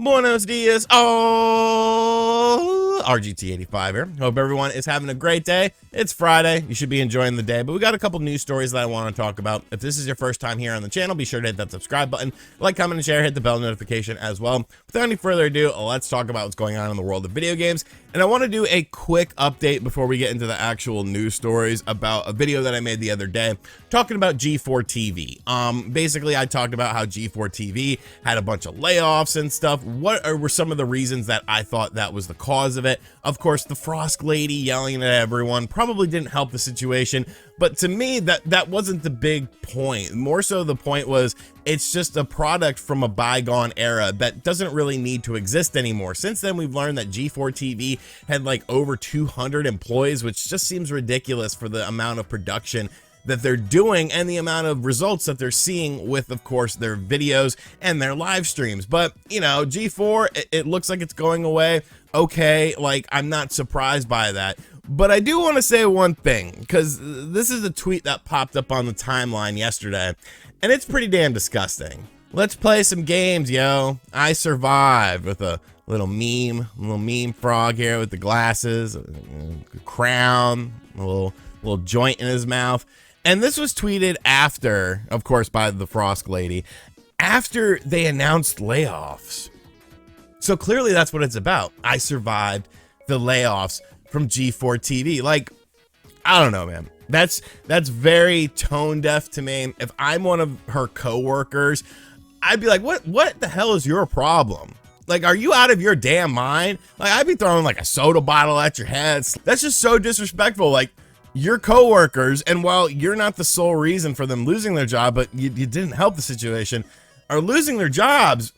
Buenos dias, oh, RGT85 here. Hope everyone is having a great day. It's Friday. You should be enjoying the day, but we got a couple news stories that I want to talk about. If this is your first time here on the channel, be sure to hit that subscribe button, like, comment, and share, hit the bell notification as well. Without any further ado, let's talk about what's going on in the world of video games. And I want to do a quick update before we get into the actual news stories about a video that I made the other day talking about G4 TV. Basically, I talked about how G4 TV had a bunch of layoffs and stuff. What were some of the reasons that I thought that was the cause of it? Of course, the Frosk lady yelling at everyone probably didn't help the situation, but to me, that wasn't the big point. More so, the point was it's just a product from a bygone era that doesn't really need to exist anymore. Since then, we've learned that G4 TV had like over 200 employees, which just seems ridiculous for the amount of production that they're doing and the amount of results that they're seeing with, of course, their videos and their live streams. But, you know, G4, it looks like it's going away. Okay, like, I'm not surprised by that. But I do want to say one thing, because this is a tweet that popped up on the timeline yesterday, and it's pretty damn disgusting. Let's play some games, yo. I survived, with a little meme frog here with the glasses, a crown, a little joint in his mouth. And this was tweeted after, of course, by the Frosk lady, after they announced layoffs. So clearly that's what it's about. I survived the layoffs from G4 TV. Like, I don't know, man. That's very tone deaf to me. If I'm one of her coworkers, I'd be like, what the hell is your problem? Like, are you out of your damn mind? Like, I'd be throwing like a soda bottle at your head. That's just so disrespectful. Like, your coworkers, and while you're not the sole reason for them losing their job, but you didn't help the situation, are losing their jobs,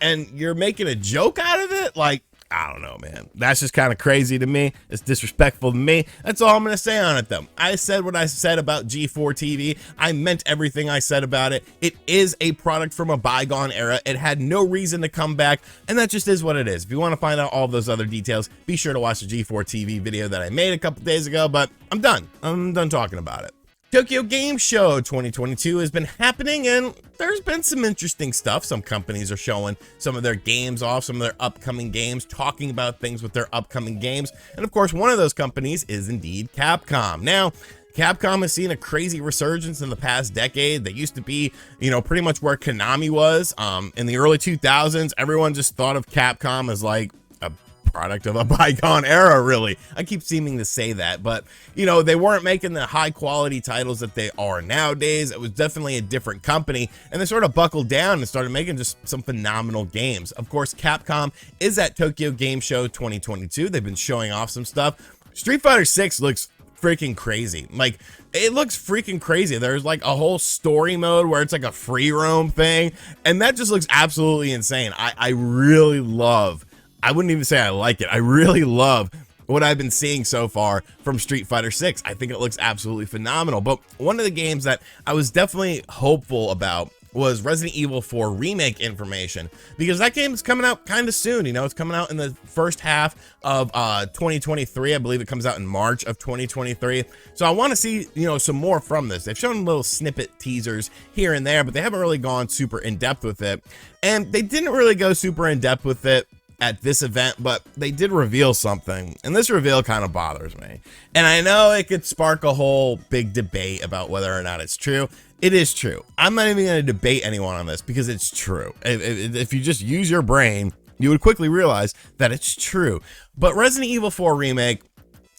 and you're making a joke out of it? Like, I don't know, man. That's just kind of crazy to me. It's disrespectful to me. That's all I'm going to say on it, though. I said what I said about G4 TV. I meant everything I said about it. It is a product from a bygone era. It had no reason to come back, and that just is what it is. If you want to find out all those other details, be sure to watch the G4 TV video that I made a couple days ago, but I'm done. I'm done talking about it. Tokyo Game Show 2022 has been happening, and there's been some interesting stuff. Some companies are showing some of their games off, some of their upcoming games, talking about things with their upcoming games. And of course, one of those companies is indeed Capcom. Now, Capcom has seen a crazy resurgence in the past decade. They used to be, you know, pretty much where Konami was. In the early 2000s, everyone just thought of Capcom as like a product of a bygone era, really. I keep seeming to say that, but you know, they weren't making the high quality titles that they are nowadays. It was definitely a different company, and they sort of buckled down and started making just some phenomenal games. Of course, Capcom is at Tokyo Game Show 2022. They've been showing off some stuff. Street Fighter 6 looks freaking crazy. Like, it looks freaking crazy. There's like a whole story mode where it's like a free roam thing, and that just looks absolutely insane. I really love, I wouldn't even say I like it, I really love what I've been seeing so far from Street Fighter 6. I think it looks absolutely phenomenal. But one of the games that I was definitely hopeful about was Resident Evil 4 Remake information, because that game is coming out kind of soon. You know, it's coming out in the first half of 2023. I believe it comes out in March of 2023. So I want to see, you know, some more from this. They've shown little snippet teasers here and there, but they haven't really gone super in depth with it. And they didn't really go super in depth with it at this event, but they did reveal something, and this reveal kind of bothers me. And I know it could spark a whole big debate about whether or not it's true. It is true. I'm not even going to debate anyone on this, because it's true. If you just use your brain, you would quickly realize that it's true. But Resident Evil 4 Remake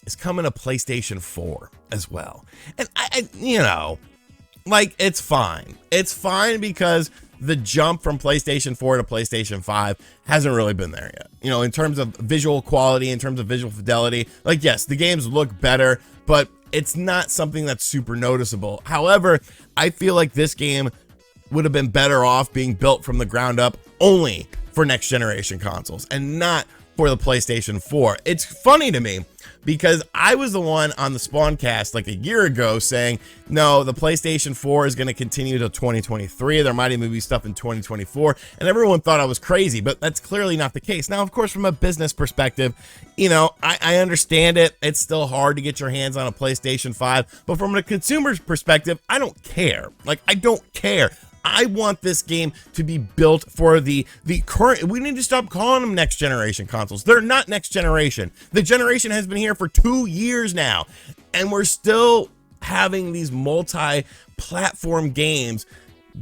is coming to PlayStation 4 as well. And I you know, like, it's fine. It's fine, because the jump from PlayStation 4 to PlayStation 5 hasn't really been there yet. You know, in terms of visual quality, in terms of visual fidelity, like, yes, the games look better, but it's not something that's super noticeable. However, I feel like this game would have been better off being built from the ground up only for next generation consoles and not for the PlayStation 4. It's funny to me, because I was the one on the Spawncast like a year ago saying, no, the PlayStation 4 is going to continue to 2023. There might even be stuff in 2024. And everyone thought I was crazy, but that's clearly not the case. Now, of course, from a business perspective, you know, I understand it. It's still hard to get your hands on a PlayStation 5. But from a consumer's perspective, I don't care. Like, I don't care. I want this game to be built for the current. We need to stop calling them next generation consoles. They're not next generation. The generation has been here for 2 years now, and we're still having these multi-platform games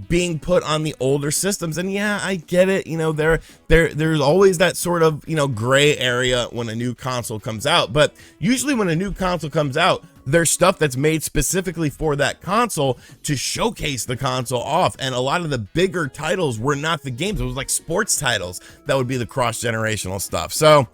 being put on the older systems. And yeah, I get it. You know, there's always that sort of, you know, gray area when a new console comes out. But usually when a new console comes out, there's stuff that's made specifically for that console to showcase the console off. And a lot of the bigger titles were not the games. It was like sports titles that would be the cross-generational stuff. So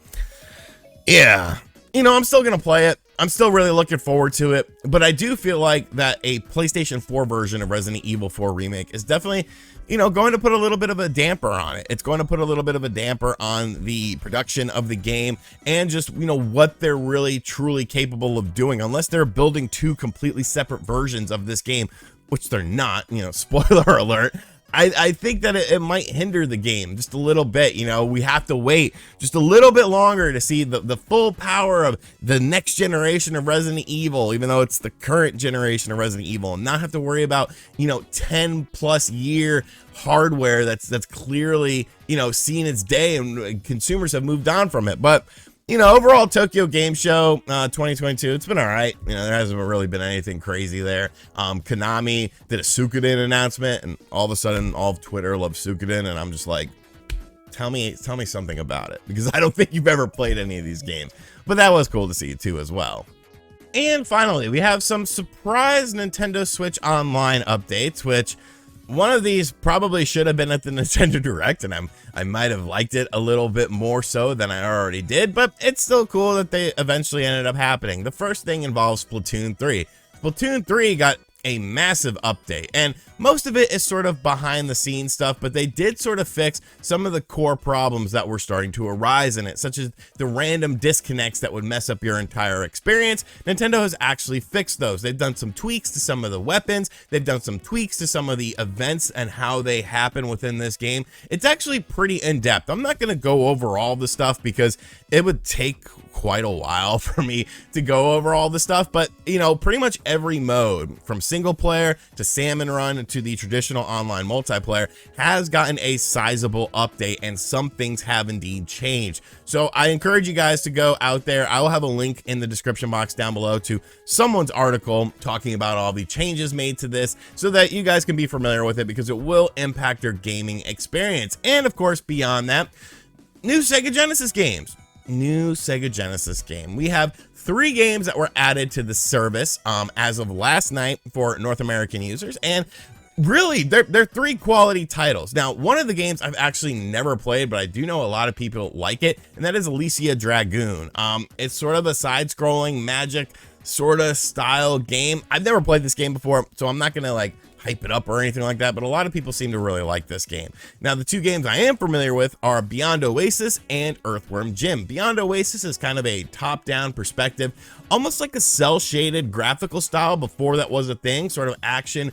yeah, you know, I'm still gonna play it. I'm still really looking forward to it, but I do feel like that a PlayStation 4 version of Resident Evil 4 Remake is definitely, you know, going to put a little bit of a damper on it. It's going to put a little bit of a damper on the production of the game and just, you know, what they're really truly capable of doing, unless they're building two completely separate versions of this game, which they're not, you know, spoiler alert. I think that it might hinder the game just a little bit. You know, we have to wait just a little bit longer to see the full power of the next generation of Resident Evil, even though it's the current generation of Resident Evil, and not have to worry about, you know, 10+ year hardware that's clearly, you know, seen its day and consumers have moved on from it. But you know, overall, Tokyo Game Show 2022, it's been all right. You know, there hasn't really been anything crazy there. Konami did a Suikoden announcement, and all of a sudden, all of Twitter loves Suikoden, and I'm just like, tell me something about it, because I don't think you've ever played any of these games. But that was cool to see too as well. And finally, we have some surprise Nintendo Switch Online updates, which one of these probably should have been at the Nintendo Direct, and I might have liked it a little bit more so than I already did, but it's still cool that they eventually ended up happening. The first thing involves Splatoon 3. Splatoon 3 got a massive update, and most of it is sort of behind the scenes stuff, but they did sort of fix some of the core problems that were starting to arise in it, such as the random disconnects that would mess up your entire experience. Nintendo has actually fixed those. They've done some tweaks to some of the weapons. They've done some tweaks to some of the events and how they happen within this game. It's actually pretty in-depth. I'm not going to go over all the stuff because it would take quite a while for me to go over all the stuff, but you know, pretty much every mode from single player to salmon run to the traditional online multiplayer has gotten a sizable update, and some things have indeed changed. So I encourage you guys to go out there. I will have a link in the description box down below to someone's article talking about all the changes made to this so that you guys can be familiar with it, because it will impact your gaming experience. And of course, beyond that, new Sega Genesis games. New Sega Genesis game. We have 3 games that were added to the service as of last night for North American users, and really they're 3 quality titles. Now, one of the games I've actually never played, but I do know a lot of people like it, and that is Alicia Dragoon. It's sort of a side-scrolling magic sort of style game. I've never played this game before, so I'm not gonna like hype it up or anything like that, but a lot of people seem to really like this game. Now, the 2 games I am familiar with are Beyond Oasis and Earthworm Jim. Beyond Oasis is kind of a top-down perspective, almost like a cel-shaded graphical style before that was a thing, sort of action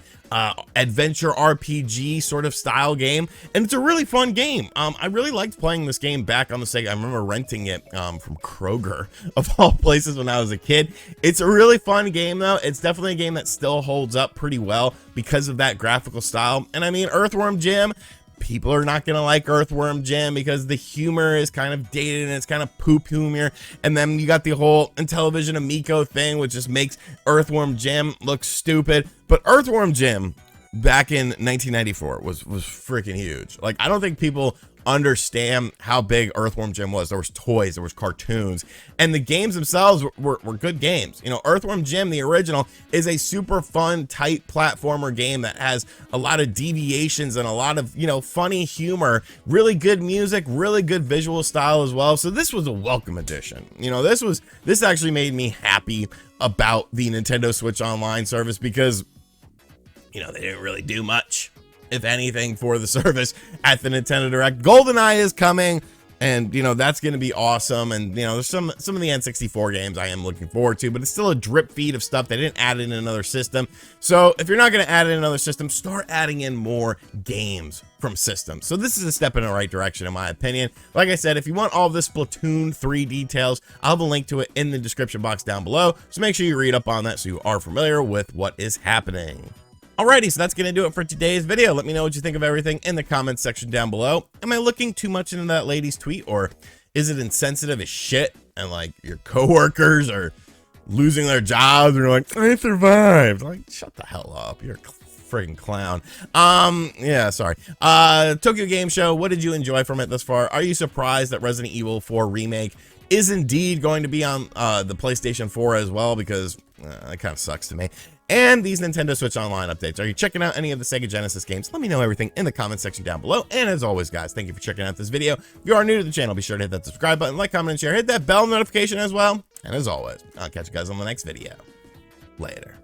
adventure RPG sort of style game, and it's a really fun game. I really liked playing this game back on the Sega. I remember renting it from Kroger of all places when I was a kid. It's a really fun game though. It's definitely a game that still holds up pretty well because of that graphical style. And I mean, Earthworm Jim, people are not going to like Earthworm Jim because the humor is kind of dated and it's kind of poop humor. And then you got the whole Intellivision Amico thing, which just makes Earthworm Jim look stupid. But Earthworm Jim back in 1994 was freaking huge. Like, I don't think people understand how big Earthworm Jim was. There was toys, there was cartoons, and the games themselves were good games. You know, Earthworm Jim, the original, is a super fun, tight platformer game that has a lot of deviations and a lot of, you know, funny humor, really good music, really good visual style as well. So this was a welcome addition. You know, this actually made me happy about the Nintendo Switch Online service because, you know, they didn't really do much, if anything, for the service at the Nintendo Direct. GoldenEye is coming, and, you know, that's going to be awesome. And, you know, there's some of the N64 games I am looking forward to, but it's still a drip feed of stuff. They didn't add in another system. So if you're not going to add in another system, start adding in more games from systems. So this is a step in the right direction, in my opinion. Like I said, if you want all of the Splatoon 3 details, I'll have a link to it in the description box down below. So make sure you read up on that so you are familiar with what is happening. Alrighty, so that's going to do it for today's video. Let me know what you think of everything in the comments section down below. Am I looking too much into that lady's tweet, or is it insensitive as shit and like your coworkers are losing their jobs and you're like, I survived? Like, shut the hell up. You're a friggin' clown. Yeah, sorry. Tokyo Game Show, what did you enjoy from it thus far? Are you surprised that Resident Evil 4 Remake is indeed going to be on the PlayStation 4 as well? Because that kind of sucks to me. And these Nintendo Switch Online updates. Are you checking out any of the Sega Genesis games? Let me know everything in the comment section down below. And as always, guys, thank you for checking out this video. If you are new to the channel, be sure to hit that subscribe button, like, comment, and share. Hit that bell notification as well. And as always, I'll catch you guys on the next video. Later.